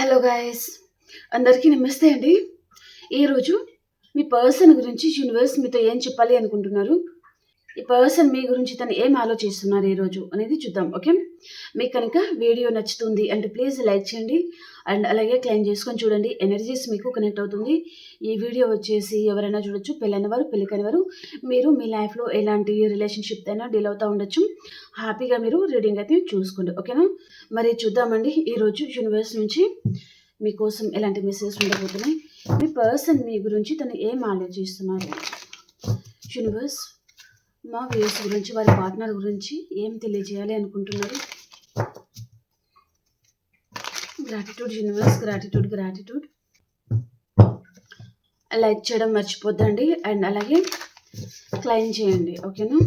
Hello guys, అందరికీ నమస్తే అండి. ఈరోజు మీ పర్సన్ గురించి యూనివర్స్ మీతో ఏం చెప్పాలి అనుకుంటున్నారు, ఈ పర్సన్ మీ గురించి తను ఏం ఆలోచిస్తున్నారు ఈరోజు అనేది చూద్దాం. ఓకే, మీకు కనుక వీడియో నచ్చుతుంది అంటే ప్లీజ్ లైక్ చేయండి అండ్ అలాగే క్లైమ్ చేసుకొని చూడండి. ఎనర్జీస్ మీకు కనెక్ట్ అవుతుంది. ఈ వీడియో వచ్చేసి ఎవరైనా చూడొచ్చు, పెళ్ళైన వారు, పెళ్ళికైన వారు, మీరు మీ లైఫ్లో ఎలాంటి రిలేషన్షిప్ అయినా డీల్ అవుతూ ఉండొచ్చు. హ్యాపీగా మీరు రీడింగ్ అయితే చూసుకోండి. ఓకేనా, మరి చూద్దామండి ఈరోజు యూనివర్స్ నుంచి మీకోసం ఎలాంటి మెసేజ్ ఉండబోతున్నాయి. మీ పర్సన్ మీ గురించి తను ఏం ఆలోచిస్తున్నారు, యూనివర్స్ మా వ్యూస్ గురించి, వారి పార్ట్నర్ గురించి ఏం తెలియజేయాలి అనుకుంటున్నారు. Gratitude universe, gratitude gratitude. Like చేయడం మర్చిపోద్దండి అండ్ అలాగే క్లైమ్ చేయండి. ఓకేనా,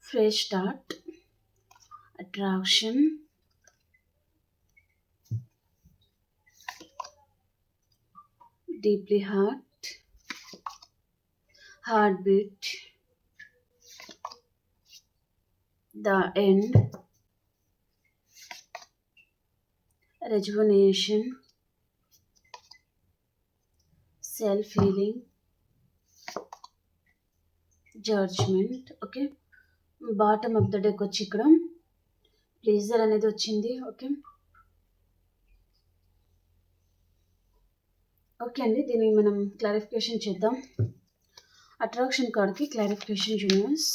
fresh start, attraction, deeply heartbeat, the end, rejuvenation, self-healing, judgment. Okay, bottom of the deck వచ్చి ఇక్కడ ప్లీజర్ అనేది వచ్చింది. ఓకే ఓకే అండి, దీన్ని మనం క్లారిఫికేషన్ చేద్దాం. అట్రాక్షన్ కార్డ్కి క్లారిఫికేషన్ యూనివర్స్.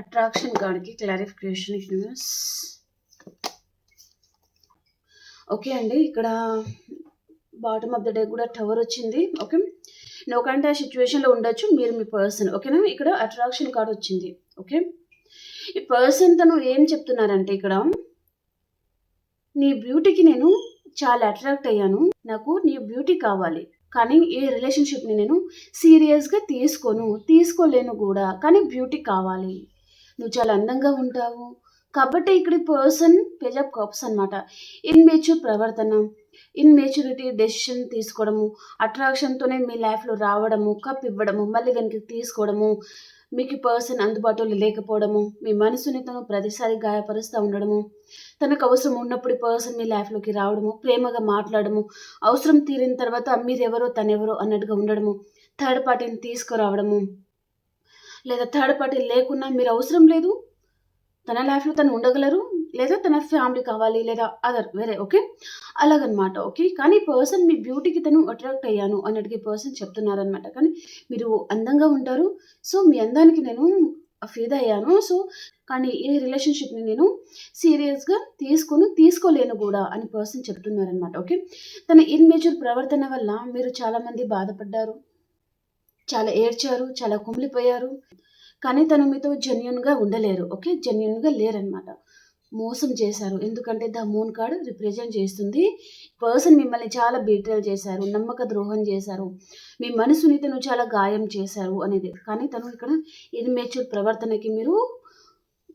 అట్రాక్షన్ కార్డ్కి క్లారిఫికేషన్ యూనివర్స్. ఓకే అండి, ఇక్కడ బాటమ్ ఆఫ్ ద డే కూడా టవర్ వచ్చింది. ఓకే, నో కంటే ఆ సిచ్యువేషన్లో ఉండొచ్చు మీరు, మీ పర్సన్. ఓకేనా, ఇక్కడ అట్రాక్షన్ కార్డ్ వచ్చింది. ఓకే, ఈ పర్సన్ తను ఏం చెప్తున్నారంటే, ఇక్కడ నీ బ్యూటీకి నేను చాలా అట్రాక్ట్ అయ్యాను, నాకు నీ బ్యూటీ కావాలి, కానీ ఈ రిలేషన్షిప్ని నేను సీరియస్గా తీసుకోలేను కూడా, కానీ బ్యూటీ కావాలి. నువ్వు చాలా అందంగా ఉంటావు కాబట్టి ఇక్కడ పర్సన్ పేజ్ ఆఫ్ కప్స్ అనమాట. ఇన్మెచ్యూర్ ప్రవర్తన, ఇన్మెచ్యూరిటీ డెసిషన్ తీసుకోవడము, అట్రాక్షన్తోనే మీ లైఫ్లో రావడము, కప్ ఇవ్వడము, మళ్ళీ వెనక్కి తీసుకోవడము, మీకు పర్సన్ అందుబాటులో లేకపోవడము, మీ మనసుని తను ప్రతిసారి గాయపరుస్తూ ఉండడము, తనకు అవసరం ఉన్నప్పుడు పర్సన్ మీ లైఫ్లోకి రావడము, ప్రేమగా మాట్లాడము, అవసరం తీరిన తర్వాత మీరెవరో తనెవరో అన్నట్టుగా ఉండడము, థర్డ్ పార్టీని తీసుకురావడము, లేదా థర్డ్ పార్టీ లేకున్నా మీరు అవసరం లేదు, తన లైఫ్లో తను ఉండగలరు, లేదా తన ఫ్యామిలీ కావాలి, లేదా అదర్ వేరే. ఓకే, అలాగనమాట. ఓకే, కానీ పర్సన్ మీ బ్యూటీకి తను అట్రాక్ట్ అయ్యాను అన్నట్టుగా పర్సన్ చెప్తున్నారనమాట. కానీ మీరు అందంగా ఉంటారు, సో మీ అందానికి నేను ఫీదా అయ్యాను, సో కానీ ఈ రిలేషన్షిప్ని నేను సీరియస్గా తీసుకోలేను కూడా అని పర్సన్ చెప్తున్నారనమాట. ఓకే, తన ఇన్మెచ్యూర్ ప్రవర్తన వల్ల మీరు చాలామంది బాధపడ్డారు, చాలా ఏడ్చారు, చాలా కుమిలిపోయారు, కానీ తను మీతో జెన్యున్గా ఉండలేరు. ఓకే, జెన్యున్గా లేరనమాట, మోసం చేశారు. ఎందుకంటే ద మూన్ కార్డ్ రిప్రజెంట్ చేస్తుంది పర్సన్ మిమ్మల్ని చాలా బీట్రేల్ చేశారు, నమ్మక ద్రోహం చేశారు, మీ మనసుని తను చాలా గాయం చేశారు అనేది. కానీ తను ఇక్కడ ఇన్మెచ్యూర్ ప్రవర్తనకి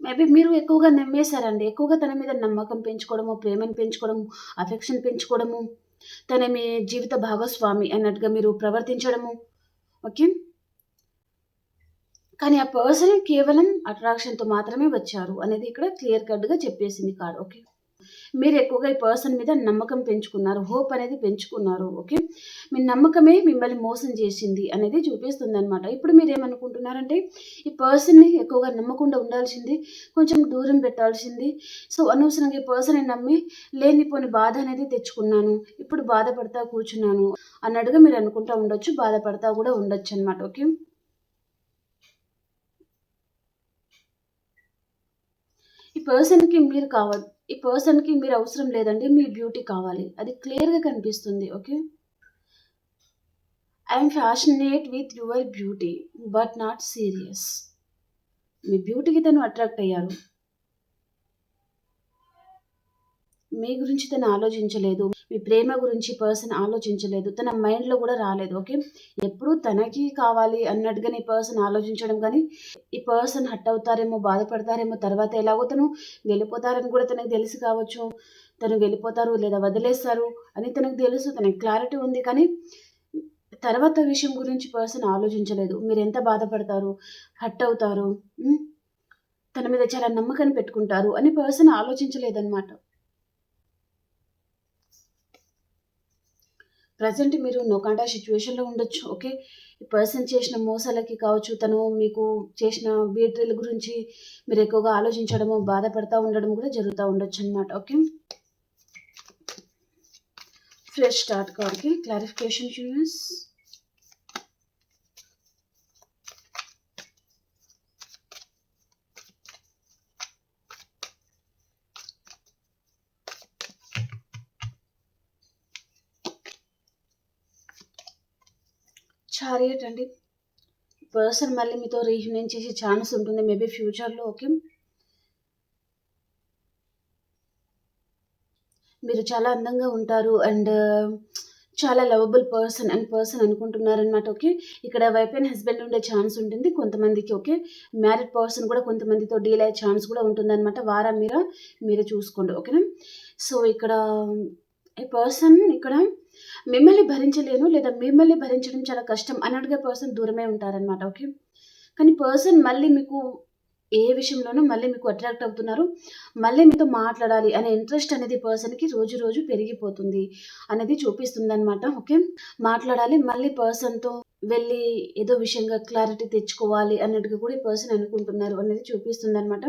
మేబీ మీరు ఎక్కువగా నమ్మేశారండి, ఎక్కువగా తన మీద నమ్మకం పెంచుకోవడము, ప్రేమను పెంచుకోవడము, అఫెక్షన్ పెంచుకోవడము, తన మీ జీవిత భాగస్వామి అన్నట్టుగా మీరు ప్రవర్తించడము. ఓకే, కానీ ఆ పర్సన్ కేవలం అట్రాక్షన్తో మాత్రమే వచ్చారు అనేది ఇక్కడ క్లియర్ కట్గా చెప్పేసింది కార్డ్. ఓకే, మీరు ఎక్కువగా ఈ పర్సన్ మీద నమ్మకం పెంచుకున్నారు, హోప్ అనేది పెంచుకున్నారు. ఓకే, మీ నమ్మకమే మిమ్మల్ని మోసం చేసింది అనేది చూపిస్తుంది అనమాట. ఇప్పుడు మీరు ఏమనుకుంటున్నారంటే, ఈ పర్సన్ని ఎక్కువగా నమ్మకుండా ఉండాల్సింది, కొంచెం దూరం పెట్టాల్సింది, సో అనవసరంగా ఈ పర్సన్ని నమ్మి లేనిపోని బాధ అనేది తెచ్చుకున్నాను, ఇప్పుడు బాధపడతా కూర్చున్నాను అన్నట్టుగా మీరు అనుకుంటూ ఉండొచ్చు, బాధపడతా కూడా ఉండొచ్చు అనమాట. ఓకే, ఈ పర్సన్కి మీరు కావాలి, ఈ పర్సన్కి మీరు అవసరం లేదండి, మీ బ్యూటీ కావాలి, అది క్లియర్గా కనిపిస్తుంది. Okay, I'm fascinate with your beauty but not serious. మీ బ్యూటీకి తను అట్రాక్ట్ అయ్యారు, మీ గురించి తను ఆలోచించలేదు. మీ ప్రేమ గురించి పర్సన్ ఆలోచించలేదు. తన మైండ్‌లో కూడా రాలేదు. ఓకే. ఎప్పుడు తనకి కావాలి అన్నట్టుగానే ఈ పర్సన్ ఆలోచించడం కానీ, ఈ పర్సన్ హర్ట్ అవుతారేమో, బాధపడతారేమో, తర్వాత ఎలాగో తను వెళ్ళిపోతారని కూడా తనకు తెలిసి కావచ్చు. తను వెళ్ళిపోతారు లేదా వదిలేస్తారు అని తనకు తెలుసు. తనకి క్లారిటీ ఉంది. కానీ తర్వాత విషయం గురించి పర్సన్ ఆలోచించలేదు. మీరెంత బాధపడతారు, హర్ట్ అవుతారు, హ్మ్. తన మీద చాలా నమ్మకాన్ని పెట్టుకుంటారు అని పర్సన్ ఆలోచించలేదన్నమాట. ప్రెజెంట్ మీరు నో కాంటాక్ట్ సిట్యుయేషన్‌లో ఉండొచ్చు. ఓకే. ఈ పర్సన్ చేసిన మోసాలకి కావచ్చు, తను మీకు చేసిన బీట్రేల గురించి మీరు ఎక్కువగా ఆలోచించడము, బాధపడతా ఉండడం కూడా జరుగుతా ఉండొచ్చనమాట. ఓకే. ఫ్రెష్ స్టార్ట్ కార్డ్‌కి క్లారిఫికేషన్ యూనివర్స్. చారియట్ అండి. పర్సన్ మళ్ళీ మీతో రీయూనియన్ చేసే ఛాన్స్ ఉంటుంది మేబీ ఫ్యూచర్‌లో. ఓకే. మీరు చాలా అందంగా ఉంటారు అండ్ చాలా లవబుల్ పర్సన్ అనుకుంటున్నారనమాట. ఓకే. ఇక్కడ వైఫ్ అండ్ హస్బెండ్ ఉండే ఛాన్స్ ఉంటుంది కొంతమందికి. ఓకే. మ్యారీడ్ పర్సన్ కూడా కొంతమందితో డీల్ అయ్యే ఛాన్స్ కూడా ఉంటుందనమాట. మీరే చూసుకోండి. ఓకేనా. సో ఇక్కడ ఈ పర్సన్ ఇక్కడ మిమ్మల్ని భరించలేను లేదా మిమ్మల్ని భరించడం చాలా కష్టం అన్నట్టుగా పర్సన్ దూరమే ఉంటారనమాట. ఓకే. కానీ పర్సన్ మళ్ళీ మీకు ఏ విషయంలోనూ మళ్ళీ మీకు అట్రాక్ట్ అవుతున్నారు. మళ్ళీ మీతో మాట్లాడాలి అనే ఇంట్రెస్ట్ అనేది పర్సన్‌కి రోజు రోజు పెరిగిపోతుంది అనేది చూపిస్తుందనమాట. ఓకే. మాట్లాడాలి మళ్ళీ పర్సన్‌తో వెళ్ళి ఏదో విషయంగా క్లారిటీ తెచ్చుకోవాలి అన్నట్టుగా కూడా ఈ పర్సన్ అనుకుంటున్నారు అనేది చూపిస్తుందనమాట.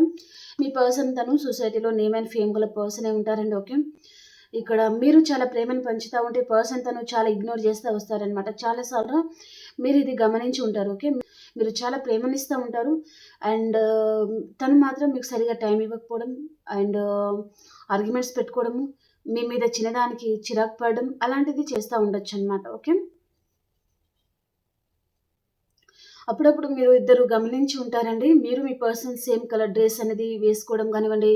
మీ పర్సన్ తను సొసైటీలో నేమ్ అండ్ ఫేమ్ గల పర్సనే ఉంటారండి. ఓకే. ఇక్కడ మీరు చాలా ప్రేమను పంచుతా ఉంటే పర్సన్ తను చాలా ఇగ్నోర్ చేస్తా వస్తారనమాట. చాలా సార్లు మీరు ఇది గమనించి ఉంటారు. ఓకే. మీరు చాలా ప్రేమనిస్తా ఉంటారు. అండ్ తను మాత్రం మీకు సరిగ్గా టైం ఇవ్వకపోవడం అండ్ ఆర్గ్యుమెంట్స్ పెట్టుకోవడము, మీ మీద చిన్నదానికి చిరాకు పడడం అలాంటిది చేస్తా ఉండొచ్చనమాట. ఓకే. అప్పుడప్పుడు మీరు ఇద్దరు గమనించి ఉంటారండి. మీరు మీ పర్సన్ సేమ్ కలర్ డ్రెస్ అనేది వేసుకోవడం గానివ్వండి,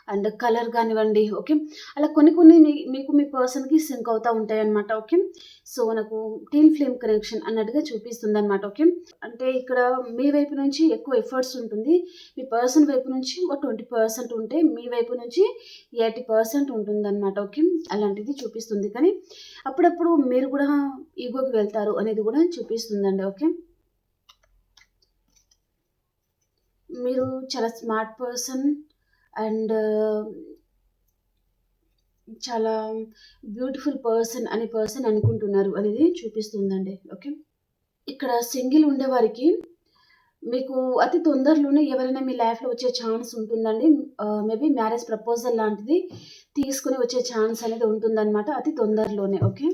అండ్ కలర్ గానివ్వండి. ఓకే. అలా కొన్ని కొన్ని మీకు మీ పర్సన్‌కి సింక్ అవుతా ఉంటాయన్నమాట. ఓకే. సో, నాకు టీన్ ఫ్లేమ్ కనెక్షన్ అన్నట్టుగా చూపిస్తుందన్నమాట. ఓకే. అంటే ఇక్కడ మీ వైపు నుంచి ఎక్కువ ఎఫర్ట్స్ ఉంటుంది. మీ పర్సన్ వైపు నుంచి ఒక 20% ఉంటే, మీ వైపు నుంచి 80% ఉంటుందన్నమాట. ఓకే. అలాంటిది చూపిస్తుంది. కానీ అప్పుడప్పుడు మీరు కూడా ఈగోకి వెళ్తారు అనేది కూడా చూపిస్తుందండి. ఓకే. మీరు చాలా స్మార్ట్ పర్సన్ అండ్ చాలా బ్యూటిఫుల్ పర్సన్ అనుకుంటున్నారు అనేది చూపిస్తుందండి. ఓకే. ఇక్కడ సింగిల్ ఉండేవారికి మీకు అతి తొందరలోనే ఎవరైనా మీ లైఫ్‌లో వచ్చే ఛాన్స్ ఉంటుందండి. మేబీ మ్యారేజ్ ప్రపోజల్ లాంటిది తీసుకొని వచ్చే ఛాన్స్ అనేది ఉంటుందన్నమాట అతి తొందరలోనే. ఓకే.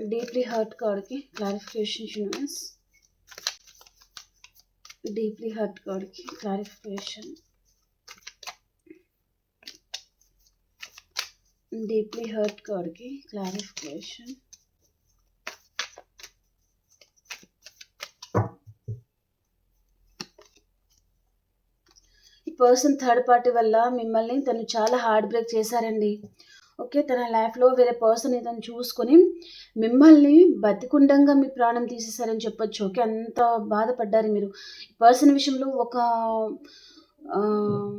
డీప్లీ హర్ట్ కార్డ్‌కి క్లారిఫికేషన్ యూనివర్స్. డీప్లీ హర్ట్ కార్డ్‌కి క్లారిఫికేషన్. డీప్లీ హర్ట్ కార్డ్‌కి క్లారిఫికేషన్. ఈ పర్సన్ థర్డ్ పార్టీ వల్ల మిమ్మల్ని తను చాలా హార్ట్ బ్రేక్ చేశారండి. ఓకే. తన లైఫ్‌లో వేరే పర్సన్‌ని తను చూసుకొని మిమ్మల్ని బతికుండంగా మీ ప్రాణం తీసేసారని చెప్పొచ్చు. ఓకే. అంత బాధపడ్డారు మీరు. ఈ పర్సన్ విషయంలో ఒక ఆహ్,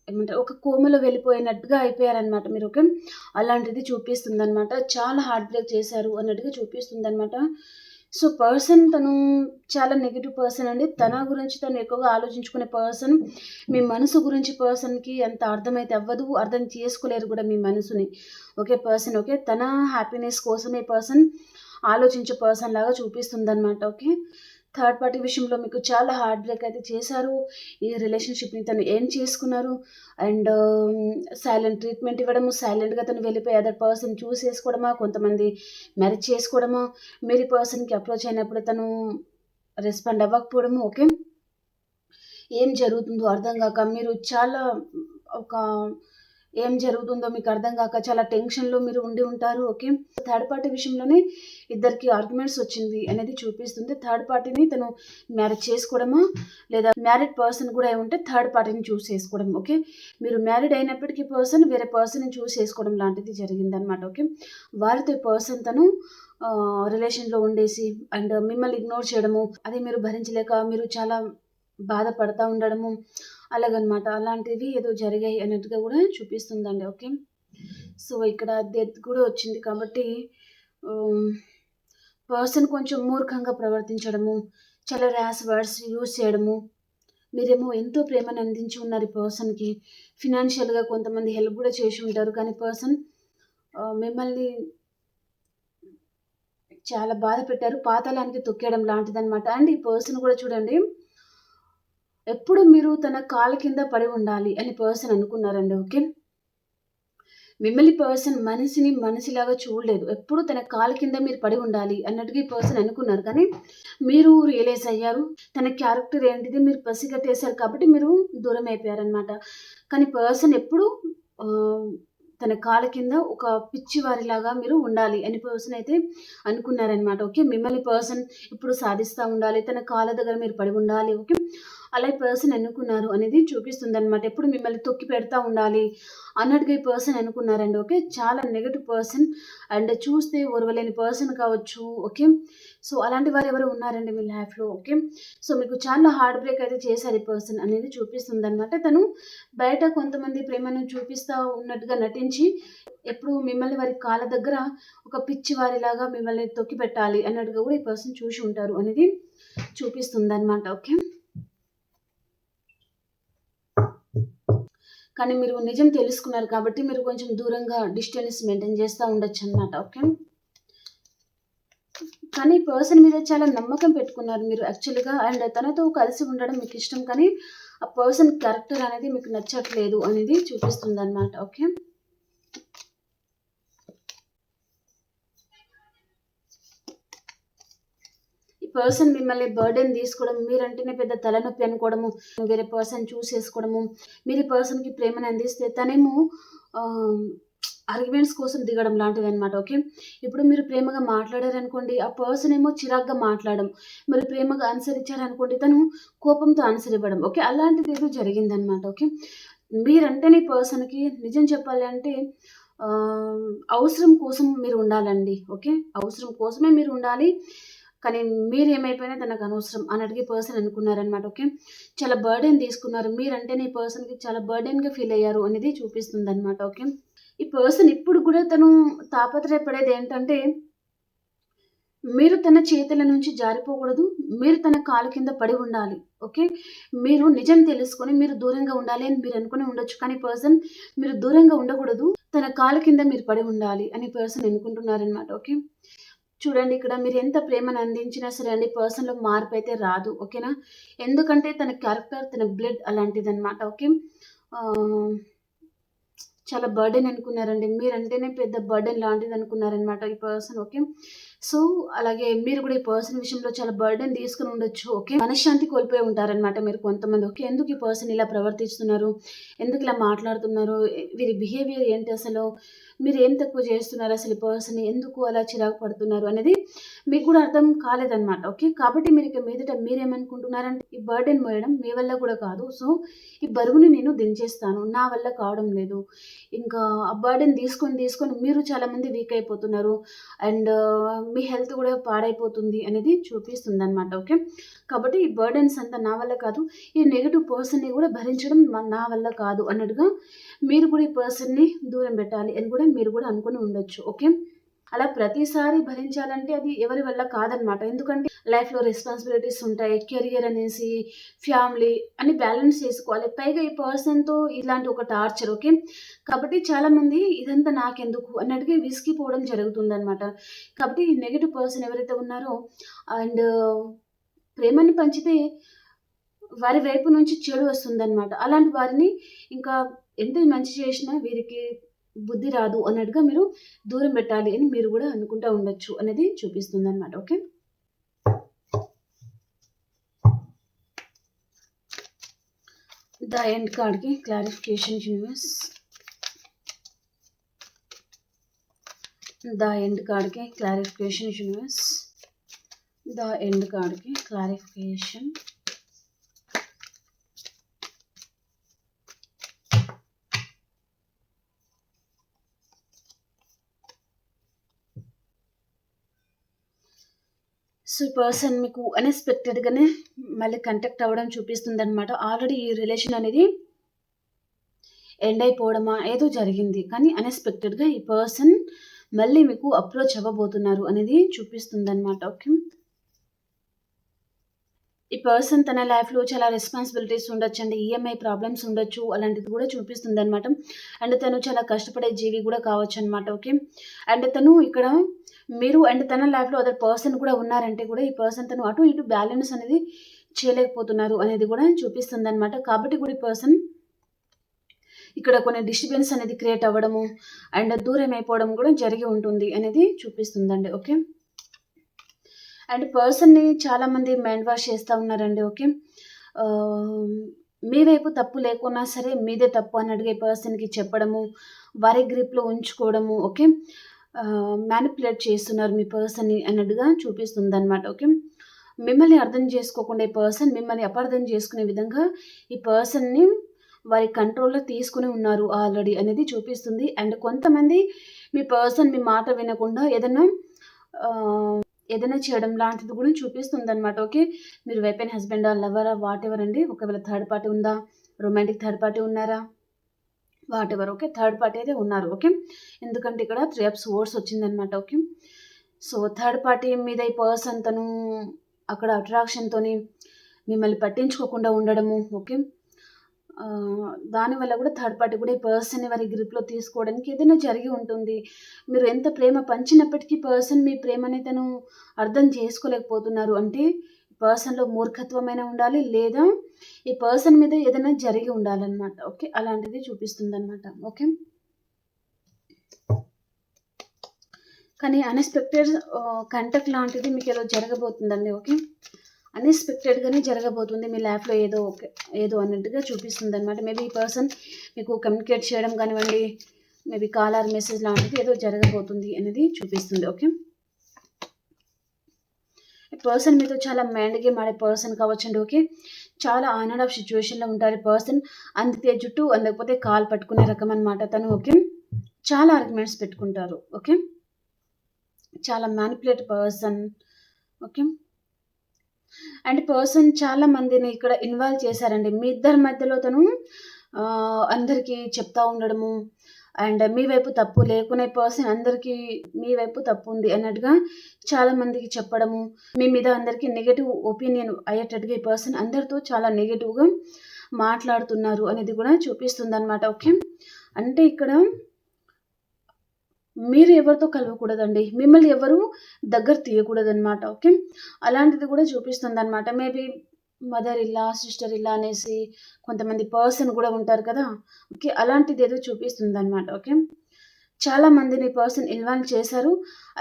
ఏమంటారు ఒక కోమలో వెళ్ళిపోయినట్టుగా అయిపోయారనమాట మీరు. ఓకే. అలాంటిది చూపిస్తుందనమాట. చాలా హార్ట్ బ్రేక్ చేశారు అన్నట్టుగా చూపిస్తుందనమాట. సో, పర్సన్ తను చాలా నెగెటివ్ పర్సన్ అండి. తన గురించి తను ఎక్కువగా ఆలోచించుకునే పర్సన్. మీ మనసు గురించి పర్సన్‌కి అంత అర్థమైతే అవ్వదు. అర్థం చేసుకోలేరు గూడా మీ మనసుని. ఓకే. Person okay. తన హ్యాపీనెస్ కోసమే పర్సన్ ఆలోచించే పర్సన్ లాగా చూపిస్తుందనమాట. ఓకే. థర్డ్ పార్టీ విషయంలో మీకు చాలా హార్ట్ బ్రేక్ అయితే చేశారు. ఈ రిలేషన్‌షిప్‌ని తను ఎండ్ చేసుకున్నారు. అండ్ సైలెంట్ ట్రీట్మెంట్ ఇవ్వడము, సైలెంట్‌గా తను వెళ్ళిపోయి అదర్ పర్సన్ చూస్ చేసుకోవడమా, కొంతమంది మ్యారేజ్ చేసుకోవడమా, మీరు ఈ పర్సన్‌కి అప్రోచ్ అయినప్పుడు తను రెస్పాండ్ అవ్వకపోవడము. ఓకే. ఏం జరుగుతుందో అర్థం గాక మీరు చాలా ఒక ఏం జరుగుతుందో మీకు అర్థం కాక చాలా టెన్షన్లో మీరు ఉండి ఉంటారు. ఓకే, థర్డ్ పార్టీ విషయంలోనే ఇద్దరికి ఆర్గ్యుమెంట్స్ వచ్చింది అనేది చూపిస్తుంది. థర్డ్ పార్టీని తను మ్యారేజ్ చేసుకోవడమా, లేదా మ్యారీడ్ పర్సన్ కూడా అయి ఉంటే థర్డ్ పార్టీని చూస్ చేసుకోవడం. ఓకే, మీరు మ్యారీడ్ అయినప్పటికీ పర్సన్ వేరే పర్సన్ని చూస్ చేసుకోవడం లాంటిది జరిగిందనమాట. ఓకే, వారితో పర్సన్ తను రిలేషన్లో ఉండేసి అండ్ మిమ్మల్ని ఇగ్నోర్ చేయడము, అది మీరు భరించలేక మీరు చాలా బాధపడతా ఉండడము, అలాగనమాట. అలాంటివి ఏదో జరిగాయి అన్నట్టుగా కూడా చూపిస్తుందండి. ఓకే, సో ఇక్కడ డెత్ కూడా వచ్చింది కాబట్టి పర్సన్ కొంచెం మూర్ఖంగా ప్రవర్తించడము, చాలా ర్యాష్ వర్డ్స్ యూజ్ చేయడము. మీరేమో ఎంతో ప్రేమను అందించి ఉన్నారు ఈ పర్సన్కి, ఫినాన్షియల్గా కొంతమంది హెల్ప్ కూడా చేసి ఉంటారు. కానీ పర్సన్ మిమ్మల్ని చాలా బాధ పెట్టారు, పాతాళానికి తొక్కేయడం లాంటిదనమాట. అండ్ ఈ పర్సన్ కూడా చూడండి, ఎప్పుడు మీరు తన కాళ్ళ కింద పడి ఉండాలి అని పర్సన్ అనుకున్నారండి. ఓకే, మిమ్మల్ని పర్సన్ మనిషిలాగా చూడలేదు, ఎప్పుడు తన కాళ్ళ కింద మీరు పడి ఉండాలి అన్నట్టుగా ఈ పర్సన్ అనుకున్నారు. కానీ మీరు రియలైజ్ అయ్యారు, తన క్యారెక్టర్ ఏంటిది మీరు పసిగట్టేశారు కాబట్టి మీరు దూరం అయిపోయారనమాట. కానీ పర్సన్ ఎప్పుడు తన కాళ్ళ కింద ఒక పిచ్చివారిలాగా మీరు ఉండాలి అని పర్సన్ అయితే అనుకున్నారనమాట. ఓకే, మిమ్మల్ని పర్సన్ ఇప్పుడు సాధిస్తూ ఉండాలి, తన కాళ్ళ దగ్గర మీరు పడి ఉండాలి. ఓకే, అలా ఈ పర్సన్ అనుకున్నారు అనేది చూపిస్తుంది అనమాట. ఎప్పుడు మిమ్మల్ని తొక్కి పెడతా ఉండాలి అన్నట్టుగా ఈ పర్సన్ అనుకున్నారండి. ఓకే, చాలా నెగటివ్ పర్సన్ అండ్ చూస్తే ఓర్వలేని పర్సన్ కావచ్చు. ఓకే, సో అలాంటి వారు ఎవరు ఉన్నారండి మీ లైఫ్లో. ఓకే, సో మీకు చాలా హార్ట్ బ్రేక్ అయితే చేశారు ఈ పర్సన్ అనేది చూపిస్తుంది అనమాట. తను బయట కొంతమంది ప్రేమను చూపిస్తూ ఉన్నట్టుగా నటించి ఎప్పుడు మిమ్మల్ని వారి కాళ్ళ దగ్గర ఒక పిచ్చి వారిలాగా మిమ్మల్ని తొక్కి పెట్టాలి అన్నట్టుగా కూడా ఈ పర్సన్ చూసి ఉంటారు అనేది చూపిస్తుంది అనమాట. ఓకే, కానీ మీరు నిజం తెలుసుకున్నారు కాబట్టి మీరు కొంచెం దూరంగా డిస్టెన్స్ మెయింటైన్ చేస్తూ ఉండొచ్చు అనమాట. ఓకే, కానీ పర్సన్ మీద చాలా నమ్మకం పెట్టుకున్నారు మీరు యాక్చువల్గా, అండ్ తనతో కలిసి ఉండడం మీకు ఇష్టం, కానీ ఆ పర్సన్ క్యారెక్టర్ అనేది మీకు నచ్చట్లేదు అనేది చూపిస్తుంది అనమాట. ఓకే, ఈ పర్సన్ మిమ్మల్ని బర్డెన్ తీసుకోవడం, మీరంటేనే పెద్ద తలనొప్పి అనుకోవడము, వేరే పర్సన్ చూస్ చేసుకోవడము, మీరు ఈ పర్సన్కి ప్రేమను అందిస్తే తనేమో ఆర్గ్యుమెంట్స్ కోసం దిగడం లాంటిది అనమాట. ఓకే, ఇప్పుడు మీరు ప్రేమగా మాట్లాడారనుకోండి, ఆ పర్సన్ ఏమో చిరాగ్గా మాట్లాడడం, మరి ప్రేమగా ఆన్సర్ ఇచ్చారనుకోండి తను కోపంతో ఆన్సర్ ఇవ్వడం. ఓకే, అలాంటిది ఏదో జరిగిందనమాట. ఓకే, మీరంటేనే పర్సన్కి నిజం చెప్పాలి అంటే అవసరం కోసం మీరు ఉండాలండి. ఓకే, అవసరం కోసమే మీరు ఉండాలి, కానీ మీరు ఏమైపోయినా తనకు అనవసరం అన్నట్టుగా పర్సన్ అనుకున్నారనమాట. ఓకే, చాలా బర్డెన్ తీసుకున్నారు, మీరంటేనే ఈ పర్సన్కి చాలా బర్డెన్గా ఫీల్ అయ్యారు అనేది చూపిస్తుంది అనమాట. ఓకే, ఈ పర్సన్ ఇప్పుడు కూడా తను తాపత్రయపడేది ఏంటంటే మీరు తన చేతుల నుంచి జారిపోకూడదు, మీరు తన కాలు కింద పడి ఉండాలి. ఓకే, మీరు నిజం తెలుసుకొని మీరు దూరంగా ఉండాలి అని మీరు అనుకుని ఉండొచ్చు, కానీ పర్సన్ మీరు దూరంగా ఉండకూడదు, తన కాలు కింద మీరు పడి ఉండాలి అని పర్సన్ అనుకుంటున్నారనమాట. ఓకే, చూడండి, ఇక్కడ మీరు ఎంత ప్రేమను అందించినా సరే అండి పర్సన్లో మార్పు అయితే రాదు. ఓకేనా, ఎందుకంటే తన క్యారెక్టర్ తన బ్లడ్ అలాంటిదన్నమాట. ఓకే, చాలా బర్డెన్ అనుకున్నారండి, మీరంటేనే పెద్ద బర్డెన్ లాంటిది అనుకున్నారనమాట ఈ పర్సన్. ఓకే, సో అలాగే మీరు కూడా ఈ పర్సన్ విషయంలో చాలా బర్డెన్ తీసుకుని ఉండొచ్చు. ఓకే, మనశ్శాంతి కోల్పోయి ఉంటారనమాట మీరు కొంతమంది. ఓకే, ఎందుకు ఈ పర్సన్ ఇలా ప్రవర్తిస్తున్నారు, ఎందుకు ఇలా మాట్లాడుతున్నారు, వీరి బిహేవియర్ ఏంటి, అసలు మీరు ఏం తక్కువ చేస్తున్నారు, అసలు ఈ పర్సన్ ఎందుకు అలా చిరాకు పడుతున్నారు అనేది మీకు కూడా అర్థం కాలేదన్నమాట. ఓకే, కాబట్టి మీరు ఇక మీదట మీరేమనుకుంటున్నారంటే ఈ బర్డెన్ మోయడం మీ వల్ల కూడా కాదు, సో ఈ బరువుని నేను దించేస్తాను, నా వల్ల కావడం లేదు, ఇంకా ఆ బర్డెన్ తీసుకొని మీరు చాలామంది వీక్ అయిపోతున్నారు అండ్ మీ హెల్త్ కూడా పాడైపోతుంది అనేది చూపిస్తుంది అనమాట. ఓకే, కాబట్టి ఈ బర్డెన్స్ అంతా నా వల్ల కాదు, ఈ నెగిటివ్ పర్సన్ని కూడా భరించడం నా వల్ల కాదు అన్నట్టుగా మీరు కూడా ఈ పర్సన్ని దూరం పెట్టాలి అని కూడా మీరు కూడా అనుకుని ఉండొచ్చు. ఓకే, అలా ప్రతిసారి భరించాలంటే అది ఎవరి వల్ల కాదనమాట, ఎందుకంటే లైఫ్లో రెస్పాన్సిబిలిటీస్ ఉంటాయి, కెరియర్ అనేసి ఫ్యామిలీ అని బ్యాలెన్స్ చేసుకోవాలి, పైగా ఈ పర్సన్తో ఇలాంటి ఒక టార్చర్. ఓకే, కాబట్టి చాలామంది ఇదంతా నాకెందుకు అన్నట్టుగా విసిగిపోవడం జరుగుతుందనమాట. కాబట్టి ఈ నెగిటివ్ పర్సన్ ఎవరైతే ఉన్నారో అండ్ ప్రేమని పంచితే వారి వైపు నుంచి చెడు వస్తుందనమాట, అలాంటి వారిని ఇంకా ఎంత మంచి చేసినా వీరికి బుద్ధి రాదు అన్నట్టుగా మీరు దూరం పెట్టాలి అని మీరు కూడా అనుకుంటూ ఉండొచ్చు అనేది చూపిస్తుంది అనమాట. ఓకే, ద ఎండ్ కార్డ్కి క్లారిఫికేషన్ యూనివర్స్. ద ఎండ్ కార్డ్కి క్లారిఫికేషన్ యూనివర్స్. ద ఎండ్ కార్డ్కి క్లారిఫికేషన్. సో ఈ పర్సన్ మీకు అన్ఎక్స్పెక్టెడ్గానే మళ్ళీ కంటాక్ట్ అవ్వడం చూపిస్తుంది అనమాట. ఆల్రెడీ ఈ రిలేషన్ అనేది ఎండ్ అయిపోవడమా ఏదో జరిగింది, కానీ అన్ఎక్స్పెక్టెడ్గా ఈ పర్సన్ మళ్ళీ మీకు అప్రోచ్ అవ్వబోతున్నారు అనేది చూపిస్తుంది అనమాట. ఓకే, ఈ పర్సన్ తన లైఫ్లో చాలా రెస్పాన్సిబిలిటీస్ ఉండొచ్చు అండి, ఈఎంఐ ప్రాబ్లమ్స్ ఉండొచ్చు, అలాంటిది కూడా చూపిస్తుంది అనమాట. అండ్ తను చాలా కష్టపడే జీవి కూడా కావచ్చు అనమాట. ఓకే, అండ్ తను ఇక్కడ మీరు అండ్ తన లైఫ్లో అదర్ పర్సన్ కూడా ఉన్నారంటే కూడా ఈ పర్సన్ తను అటు ఇటు బ్యాలెన్స్ అనేది చేయలేకపోతున్నారు అనేది కూడా చూపిస్తుంది అనమాట. కాబట్టి కూడా ఈ పర్సన్ ఇక్కడ కొన్ని డిస్టర్బెన్స్ అనేది క్రియేట్ అవ్వడము అండ్ దూరం అయిపోవడం కూడా జరిగి ఉంటుంది అనేది చూపిస్తుందండి. ఓకే, అండ్ పర్సన్ని చాలామంది మైండ్ వాష్ చేస్తూ ఉన్నారండి. ఓకే, మీ వైపు తప్పు లేకున్నా సరే మీదే తప్పు అని అడిగే పర్సన్కి చెప్పడము, వారి గ్రిప్లో ఉంచుకోవడము. ఓకే, మ్యానిపులేట్ చేస్తున్నారు మీ పర్సన్ని అన్నట్టుగా చూపిస్తుంది అనమాట. ఓకే, మిమ్మల్ని అర్థం చేసుకోకుండా ఈ పర్సన్ మిమ్మల్ని అపార్థం చేసుకునే విధంగా ఈ పర్సన్ని వారి కంట్రోల్లో తీసుకుని ఉన్నారు ఆల్రెడీ అనేది చూపిస్తుంది. అండ్ కొంతమంది మీ పర్సన్ మీ మాట వినకుండా ఏదైనా చేయడం లాంటిది కూడా చూపిస్తుంది అనమాట. ఓకే, మీరు వైఫ్ అండ్ హస్బెండా, లవరా, వాట్ ఎవర్ అండి. ఒకవేళ థర్డ్ పార్టీ ఉందా, రొమాంటిక్ థర్డ్ పార్టీ ఉన్నారా, what ever. Okay, third party అయితే ఉన్నారు. ఓకే, ఎందుకంటే ఇక్కడ 3 ఆఫ్ సోర్స్ వచ్చిందనమాట. ఓకే, సో థర్డ్ పార్టీ మీద ఈ పర్సన్ తను అక్కడ అట్రాక్షన్తోని మిమ్మల్ని పట్టించుకోకుండా ఉండడము. ఓకే, దానివల్ల కూడా థర్డ్ పార్టీ కూడా ఈ పర్సన్ని వారి గ్రిప్లో తీసుకోవడానికి ఏదైనా జరిగి ఉంటుంది. మీరు ఎంత ప్రేమ పంచినప్పటికీ పర్సన్ మీ ప్రేమని తను అర్థం చేసుకోలేకపోతున్నారు అంటే పర్సన్లో మూర్ఖత్వమైన ఉండాలి, లేదా ఈ పర్సన్ మీద ఏదైనా జరిగి ఉండాలన్నమాట. ఓకే, అలాంటిది చూపిస్తుంది అనమాట. ఓకే, కానీ అన్ఎక్స్పెక్టెడ్ కంటెక్ట్ లాంటిది మీకు ఏదో జరగబోతుందండి. ఓకే, అన్ఎక్స్పెక్టెడ్గానే జరగబోతుంది మీ లైఫ్లో ఏదో అన్నట్టుగా చూపిస్తుంది అనమాట. మేబీ ఈ పర్సన్ మీకు కమ్యూనికేట్ చేయడం కానివ్వండి, మేబీ కాల్ ఆర్ మెసేజ్ లాంటిది ఏదో జరగబోతుంది అనేది చూపిస్తుంది. ఓకే, ఈ పర్సన్ మీతో చాలా మైండ్ గేమ్ ఆడే పర్సన్ కావచ్చండి. ఓకే, చాలా ఆన్ అండ్ ఆఫ్ సిచ్యువేషన్లో ఉంటారు పర్సన్. అందితే జుట్టు అందకపోతే కాల్ పట్టుకునే రకం అనమాట తను. ఓకే, చాలా ఆర్గ్యుమెంట్స్ పెట్టుకుంటారు. ఓకే, చాలా manipulate person. Okay, and person చాలా మందిని ఇక్కడ ఇన్వాల్వ్ చేశారండి. మీ ఇద్దరి మధ్యలో తను అందరికీ చెప్తా ఉండడము అండ్ మీ వైపు తప్పు లేకునే పర్సన్ అందరికీ మీ వైపు తప్పు ఉంది అన్నట్టుగా చాలా మందికి చెప్పడము, మీ మీద అందరికీ నెగటివ్ ఒపీనియన్ అయ్యేటట్టుగా ఈ పర్సన్ అందరితో చాలా నెగటివ్గా మాట్లాడుతున్నారు అనేది కూడా చూపిస్తుంది అనమాట. ఓకే, అంటే ఇక్కడ మీరు ఎవరితో కలవకూడదండి, మిమ్మల్ని ఎవరు దగ్గర తీయకూడదనమాట. ఓకే, అలాంటిది కూడా చూపిస్తుంది అనమాట. మేబీ మదర్ ఇల్లా, సిస్టర్ ఇల్లా అనేసి కొంతమంది పర్సన్ కూడా ఉంటారు కదా. ఓకే, అలాంటిది ఏదో చూపిస్తుంది అనమాట. ఓకే, చాలా మందిని పర్సన్ ఇన్వాల్వ్ చేశారు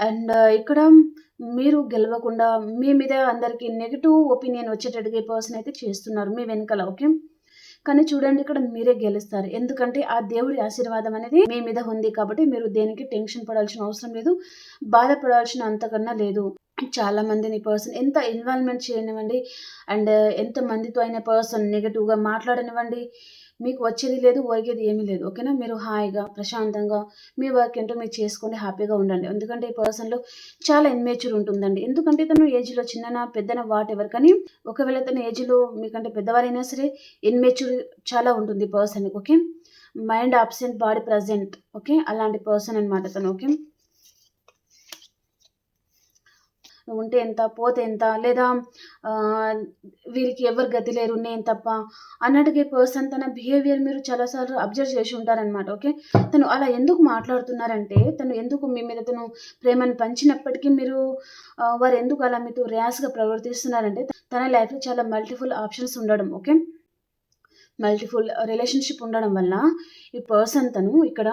అండ్ ఇక్కడ మీరు గెలవకుండా మీ మీద అందరికీ నెగిటివ్ ఒపీనియన్ వచ్చేటట్టుగా ఈ పర్సన్ అయితే చేస్తున్నారు మీ వెనకాల. ఓకే, కానీ చూడండి ఇక్కడ మీరే గెలుస్తారు, ఎందుకంటే ఆ దేవుడి ఆశీర్వాదం అనేది మీ మీద ఉంది. కాబట్టి మీరు దేనికి టెన్షన్ పడాల్సిన అవసరం లేదు, బాధపడాల్సిన అంతకన్నా లేదు. చాలా మందిని పర్సన్ ఎంత ఇన్వాల్వ్మెంట్ చేయనివ్వండి అండ్ ఎంత మందితో అయిన పర్సన్ నెగటివ్గా మాట్లాడనివ్వండి, మీకు వచ్చేది లేదు, ఒరిగేది ఏమీ లేదు. ఓకేనా, మీరు హాయిగా ప్రశాంతంగా మీ వర్క్ ఏంటో మీరు చేసుకొని హ్యాపీగా ఉండండి. ఎందుకంటే ఈ పర్సన్లో చాలా ఇన్మేచ్యూర్ ఉంటుందండి. ఎందుకంటే తను ఏజ్లో చిన్ననా పెద్దనా వాట్ ఎవర్, కానీ ఒకవేళ తన ఏజ్లో మీకంటే పెద్దవారైనా సరే ఇన్మేచ్యూర్ చాలా ఉంటుంది పర్సన్కి. Okay, mind absent, body present. Okay, అలాంటి పర్సన్ అనమాట తను. ఓకే, ఉంటే ఎంత పోతే ఎంత, లేదా వీరికి ఎవరు గతి లేరు నేను తప్ప అన్నట్టుగా పర్సన్ తన బిహేవియర్ మీరు చాలాసార్లు అబ్జర్వ్ చేసి ఉంటారనమాట. ఓకే, తను అలా ఎందుకు మాట్లాడుతున్నారంటే తను ఎందుకు మీ మీద తను ప్రేమను పంచినప్పటికీ మీరు వారు ఎందుకు అలా మీతో ర్యాష్గా ప్రవర్తిస్తున్నారంటే తన లైఫ్లో చాలా మల్టిపుల్ ఆప్షన్స్ ఉండడం. ఓకే, మల్టిపుల్ రిలేషన్షిప్ ఉండడం వల్ల ఈ పర్సన్ తను ఇక్కడ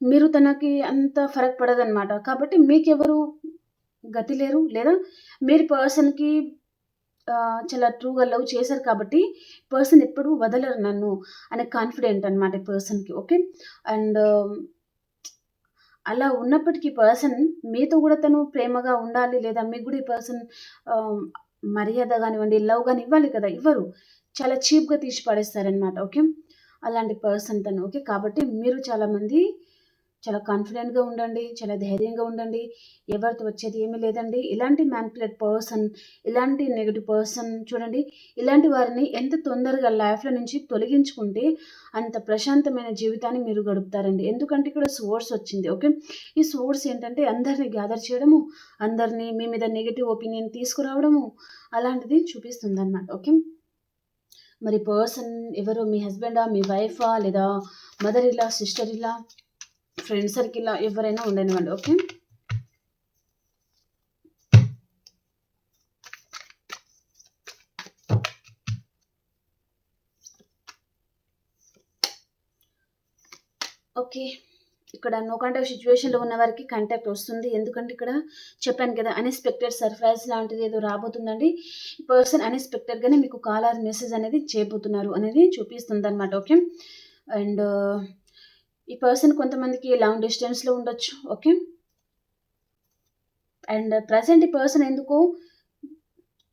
మీరు తనకి అంత ఫరక్ పడదనమాట. కాబట్టి మీకెవరు గతి లేరు, లేదా మీరు పర్సన్కి చాలా ట్రూగా లవ్ చేశారు కాబట్టి పర్సన్ ఎప్పుడు వదలరు నన్ను అనే కాన్ఫిడెంట్ అనమాట ఈ పర్సన్కి. ఓకే, అండ్ అలా ఉన్నప్పటికీ పర్సన్ మీతో కూడా తను ప్రేమగా ఉండాలి, లేదా మీకు కూడా ఈ పర్సన్ మర్యాద కానివ్వండి, లవ్ కానీ ఇవ్వాలి కదా, ఇవ్వరు. చాలా చీప్గా తీసి పడేస్తారనమాట. ఓకే, అలాంటి పర్సన్ తను. ఓకే, కాబట్టి మీరు చాలామంది చాలా కాన్ఫిడెంట్గా ఉండండి, చాలా ధైర్యంగా ఉండండి. ఎవరితో వచ్చేది ఏమీ లేదండి. ఇలాంటి మ్యానిపులేట్ పర్సన్, ఇలాంటి నెగిటివ్ పర్సన్ చూడండి, ఇలాంటి వారిని ఎంత తొందరగా లైఫ్లో నుంచి తొలగించుకుంటే అంత ప్రశాంతమైన జీవితాన్ని మీరు గడుపుతారండి. ఎందుకంటే ఇక్కడ సోర్స్ వచ్చింది. ఓకే, ఈ సోర్స్ ఏంటంటే అందరినీ గ్యాదర్ చేయడము, అందరినీ మీ మీద నెగిటివ్ ఒపీనియన్ తీసుకురావడము అలాంటిది చూపిస్తుంది అన్నమాట. ఓకే, మరి పర్సన్ ఎవరు? మీ హస్బెండా, మీ వైఫా, లేదా మదర్ ఇలా, సిస్టర్ ఇలా, ఫ్రెండ్ సర్కిల్ ఎవరైనా ఉండనివ్వండి. ఓకే, ఓకే, ఇక్కడ నో కాంటాక్ట్ సిచ్యువేషన్లో ఉన్న వారికి కాంటాక్ట్ వస్తుంది. ఎందుకంటే ఇక్కడ చెప్పాను కదా, అన్ఎక్స్పెక్టెడ్ సర్ప్రైజ్ లాంటిది ఏదో రాబోతుందండి. ఈ పర్సన్ అన్ఎక్స్పెక్టెడ్గానే మీకు కాల్ ఆర్ మెసేజ్ అనేది చేయబోతున్నారు అనేది చూపిస్తుంది అనమాట. ఓకే, అండ్ ఈ పర్సన్ కొంతమందికి లాంగ్ డిస్టెన్స్లో ఉండొచ్చు. ఓకే, అండ్ ప్రజెంట్ ఈ పర్సన్ ఎందుకు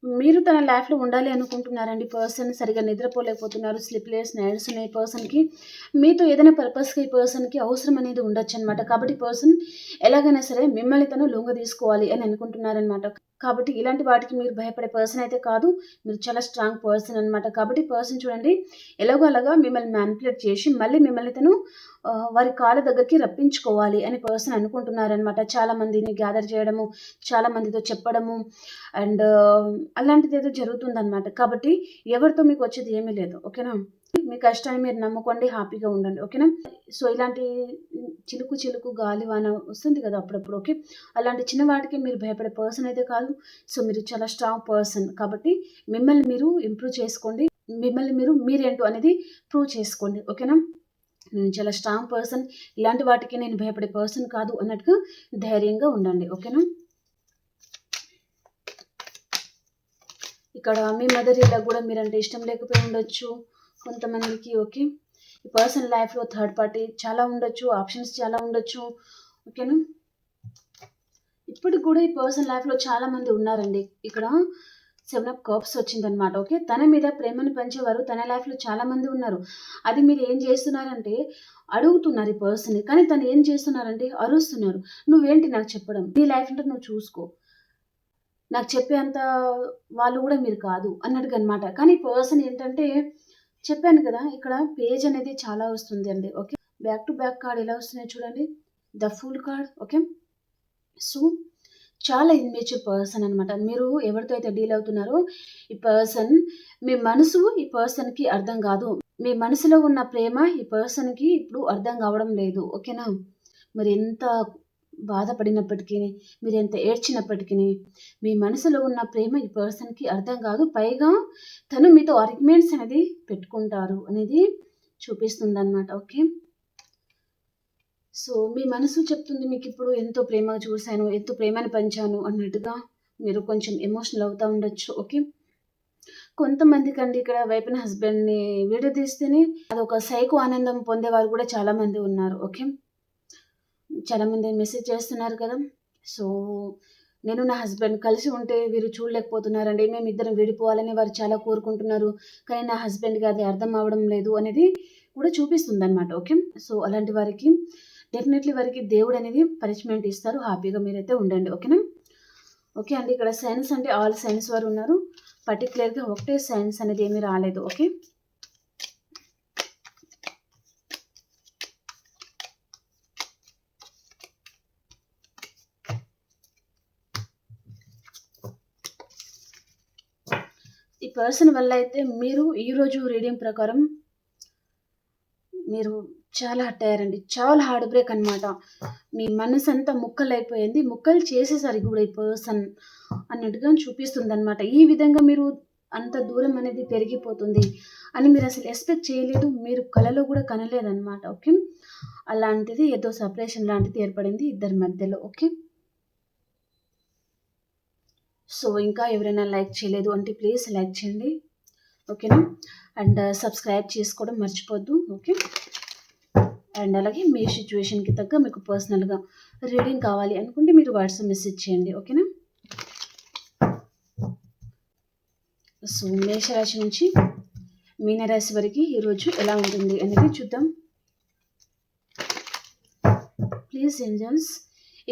మీరు తన లైఫ్లో ఉండాలి అనుకుంటున్నారండి. పర్సన్ సరిగా నిద్రపోలేకపోతున్నారు, స్లీప్లెస్ నైట్స్ ఉన్నాయి పర్సన్కి. మీతో ఏదైనా పర్పస్గా ఈ పర్సన్కి అవసరం అనేది ఉండొచ్చు అనమాట. కాబట్టి పర్సన్ ఎలాగైనా సరే మిమ్మల్ని తను లొంగ తీసుకోవాలి అని అనుకుంటున్నారనమాట. కాబట్టి ఇలాంటి వాటికి మీరు భయపడే పర్సన్ అయితే కాదు, మీరు చాలా స్ట్రాంగ్ పర్సన్ అనమాట. కాబట్టి పర్సన్ చూడండి, ఎలాగో అలాగా మిమ్మల్ని మ్యానిపులేట్ చేసి మళ్ళీ మిమ్మల్ని తను వారి కాళ్ళ దగ్గరికి రప్పించుకోవాలి అని పర్సన్ అనుకుంటున్నారనమాట. చాలామందిని గ్యాదర్ చేయడము, చాలామందితో చెప్పడము, అండ్ అలాంటిది ఏదో జరుగుతుందనమాట. కాబట్టి ఎవరితో మీకు వచ్చేది ఏమీ లేదు. ఓకేనా, మీ కష్టాన్ని మీరు నమ్ముకోండి, హ్యాపీగా ఉండండి. ఓకేనా, సో ఇలాంటి చిలుకు చిలుకు గాలివాన వస్తుంది కదా అప్పుడప్పుడు. ఓకే, అలాంటి చిన్న వాటికి మీరు భయపడే పర్సన్ అయితే కాదు. సో మీరు చాలా స్ట్రాంగ్ పర్సన్. కాబట్టి మిమ్మల్ని మీరు ఇంప్రూవ్ చేసుకోండి, మిమ్మల్ని మీరు మీరేంటో అనేది ప్రూవ్ చేసుకోండి. ఓకేనా, నేను చాలా స్ట్రాంగ్ పర్సన్, ఇలాంటి వాటికి నేను భయపడే పర్సన్ కాదు అన్నట్టుగా ధైర్యంగా ఉండండి. ఓకేనా, ఇక్కడ మీ మదర్ ఇలా కూడా మీరంటే ఇష్టం లేకపోయి ఉండొచ్చు కొంతమందికి. ఓకే, ఈ పర్సన్ లైఫ్లో థర్డ్ పార్టీ చాలా ఉండొచ్చు, ఆప్షన్స్ చాలా ఉండొచ్చు. ఓకేనా, ఇప్పటికి కూడా ఈ పర్సన్ లైఫ్లో చాలా మంది ఉన్నారండి. ఇక్కడ 7 ఆఫ్ కప్స్ వచ్చిందనమాట. ఓకే, తన మీద ప్రేమను పెంచేవారు తన లైఫ్లో చాలా మంది ఉన్నారు. అది మీరు ఏం చేస్తున్నారంటే అడుగుతున్నారు ఈ పర్సన్, కానీ తను ఏం చేస్తున్నారంటే అరుస్తున్నారు. నువ్వేంటి నాకు చెప్పడం, నీ లైఫ్ అంటే నువ్వు చూసుకో, నాకు చెప్పేంత వాళ్ళు కూడా మీరు కాదు అన్నట్టుగా అనమాట. కానీ పర్సన్ ఏంటంటే చెప్పాను కదా, ఇక్కడ పేజ్ అనేది చాలా వస్తుంది అండి. Okay, back to back card ఎలా వస్తున్నాయి చూడండి, the full card. Okay, so చాలా ఇన్మెచ్యూర్ పర్సన్ అనమాట. మీరు ఎవరితో అయితే డీల్ అవుతున్నారో ఈ పర్సన్, మీ మనసు ఈ పర్సన్కి అర్థం కాదు. మీ మనసులో ఉన్న ప్రేమ ఈ పర్సన్కి ఇప్పుడు అర్థం కావడం లేదు. ఓకేనా, మరి ఎంత బాధపడినప్పటికీ, మీరు ఎంత ఏడ్చినప్పటికీ మీ మనసులో ఉన్న ప్రేమ ఈ పర్సన్కి అర్థం కాదు. పైగా తను మీతో ఆర్గ్యుమెంట్స్ అనేది పెట్టుకుంటారు అనేది చూపిస్తుంది అనమాట. ఓకే, సో మీ మనసు చెప్తుంది మీకు ఇప్పుడు ఎంతో ప్రేమగా చూశాను, ఎంతో ప్రేమని పంచాను అన్నట్టుగా మీరు కొంచెం ఎమోషనల్ అవుతూ ఉండొచ్చు. ఓకే, కొంతమందికి అండి ఇక్కడ వైపున హస్బెండ్ని విడదీస్తేనే అదొక సైకో ఆనందం పొందేవారు కూడా చాలామంది ఉన్నారు. ఓకే, చాలామంది మెసేజ్ చేస్తున్నారు కదా. సో నేను నా హస్బెండ్ కలిసి ఉంటే వీరు చూడలేకపోతున్నారండి, మేము ఇద్దరం విడిపోవాలని వారు చాలా కోరుకుంటున్నారు, కానీ నా హస్బెండ్కి అది అర్థం అవ్వడం లేదు అనేది కూడా చూపిస్తుంది అనమాట. ఓకే, సో అలాంటి వారికి డెఫినెట్లీ వారికి దేవుడు అనేది పనిష్మెంట్ ఇస్తారు. హ్యాపీగా మీరైతే ఉండండి. ఓకేనా, ఓకే అండి, ఇక్కడ సైన్స్ అంటే ఆల్ సైన్స్ వారు ఉన్నారు, పర్టికులర్గా ఒకటే సైన్స్ అనేది ఏమీ రాలేదు. ఓకే, ఈ పర్సన్ వల్ల అయితే మీరు ఈరోజు రీడింగ్ ప్రకారం మీరు చాలా హర్ట్ అయ్యారండి, చాలా హార్డ్ బ్రేక్ అనమాట. మీ మనసు అంతా ముక్కలు అయిపోయింది, ముక్కలు చేసేసరి కూడా ఈ పర్సన్ అన్నట్టుగా చూపిస్తుంది అనమాట. ఈ విధంగా మీరు అంత దూరం అనేది పెరిగిపోతుంది అని మీరు అసలు ఎక్స్పెక్ట్ చేయలేదు, మీరు కలలో కూడా కనలేదన్నమాట. ఓకే, అలాంటిది ఏదో సపరేషన్ లాంటిది ఏర్పడింది ఇద్దరి మధ్యలో. ఓకే, సో ఇంకా ఎవరైనా లైక్ చేయలేదు అంటే ప్లీజ్ లైక్ చేయండి. ఓకేనా, అండ్ సబ్స్క్రైబ్ చేసుకోవడం మర్చిపోద్దు. ఓకే, అండ్ అలాగే మీ సిచ్యువేషన్కి తగ్గ మీకు పర్సనల్గా రీడింగ్ కావాలి అనుకుంటే మీరు వాట్సాప్ మెసేజ్ చేయండి, ఓకేనా. సో మేషరాశి నుంచి మీనరాశి వరకు ఈరోజు ఎలా ఉంటుంది అనేది చూద్దాం. ప్లీజ్ ఏంజల్స్,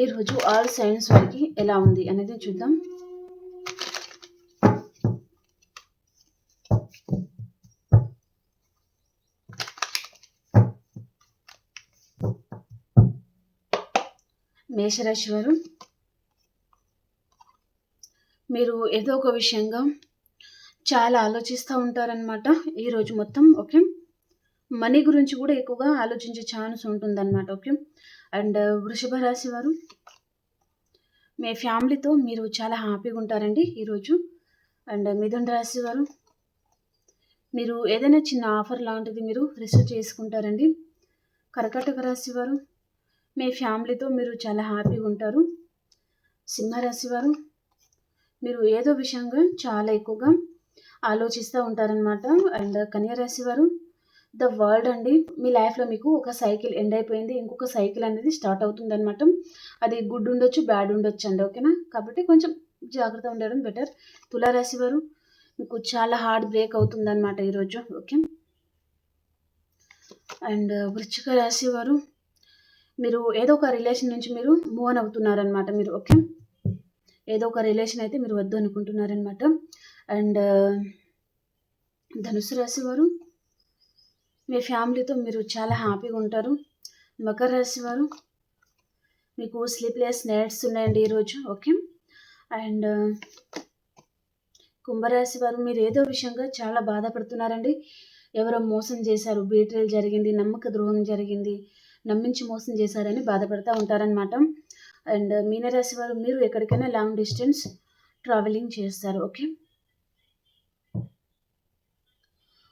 ఈరోజు ఆల్ సైన్స్ వరకు ఎలా ఉంది అనేది చూద్దాం. మేషరాశి వారు, మీరు ఏదో ఒక విషయంగా చాలా ఆలోచిస్తూ ఉంటారనమాట ఈరోజు మొత్తం, ఓకే. మనీ గురించి కూడా ఎక్కువగా ఆలోచించే ఛాన్స్ ఉంటుందన్నమాట, ఓకే. అండ్ వృషభ రాశి వారు, మీ ఫ్యామిలీతో మీరు చాలా హ్యాపీగా ఉంటారండి ఈరోజు. అండ్ మిథున రాశి వారు, మీరు ఏదైనా చిన్న ఆఫర్ లాంటిది మీరు రిసీవ్ చేసుకుంటారండి. కర్కాటక రాశి వారు, మీ ఫ్యామిలీతో మీరు చాలా హ్యాపీగా ఉంటారు. సింహరాశి వారు, మీరు ఏదో విషయంగా చాలా ఎక్కువగా ఆలోచిస్తూ ఉంటారనమాట. అండ్ కన్యా రాశి వారు, ద వరల్డ్ అండి, మీ లైఫ్లో మీకు ఒక సైకిల్ ఎండ్ అయిపోయింది, ఇంకొక సైకిల్ అనేది స్టార్ట్ అవుతుంది అనమాట. అది గుడ్ ఉండొచ్చు, బ్యాడ్ ఉండొచ్చు అండి, ఓకేనా. కాబట్టి కొంచెం జాగ్రత్త ఉండడం బెటర్. తులారాశి వారు, మీకు చాలా హార్డ్ బ్రేక్ అవుతుంది అనమాట ఈరోజు, ఓకే. అండ్ వృశ్చిక రాశి వారు, మీరు ఏదో ఒక రిలేషన్ నుంచి మీరు మూవ్ ఆన్ అవుతున్నారనమాట మీరు, ఓకే. ఏదో ఒక రిలేషన్ అయితే మీరు వద్దు అనుకుంటున్నారనమాట. అండ్ ధనుసు రాశి వారు, మీ ఫ్యామిలీతో మీరు చాలా హ్యాపీగా ఉంటారు. మకర రాశి వారు, మీకు స్లీప్లెస్ నైట్స్ ఉన్నాయండి ఈరోజు, ఓకే. అండ్ కుంభరాశి వారు, మీరు ఏదో విషయంగా చాలా బాధపడుతున్నారండి. ఎవరో మోసం చేశారు, బీట్రేల్ జరిగింది, నమ్మక ద్రోహం జరిగింది, నమ్మించి మోసం చేశారని బాధపడుతూ ఉంటారనమాట. అండ్ మీనరాశి వారు, మీరు ఎక్కడికైనా లాంగ్ డిస్టెన్స్ ట్రావెలింగ్ చేస్తారు, ఓకే.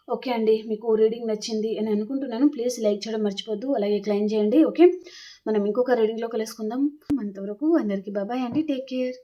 ఓకే అండి, మీకు రీడింగ్ నచ్చింది అని అనుకుంటున్నాను. ప్లీజ్ లైక్ చేయడం మర్చిపోద్దు, అలాగే క్లైమ్ చేయండి, ఓకే. మనం ఇంకొక రీడింగ్లో కలుసుకుందాం. అంతవరకు అందరికీ బాబాయ్ అండి, టేక్ కేర్.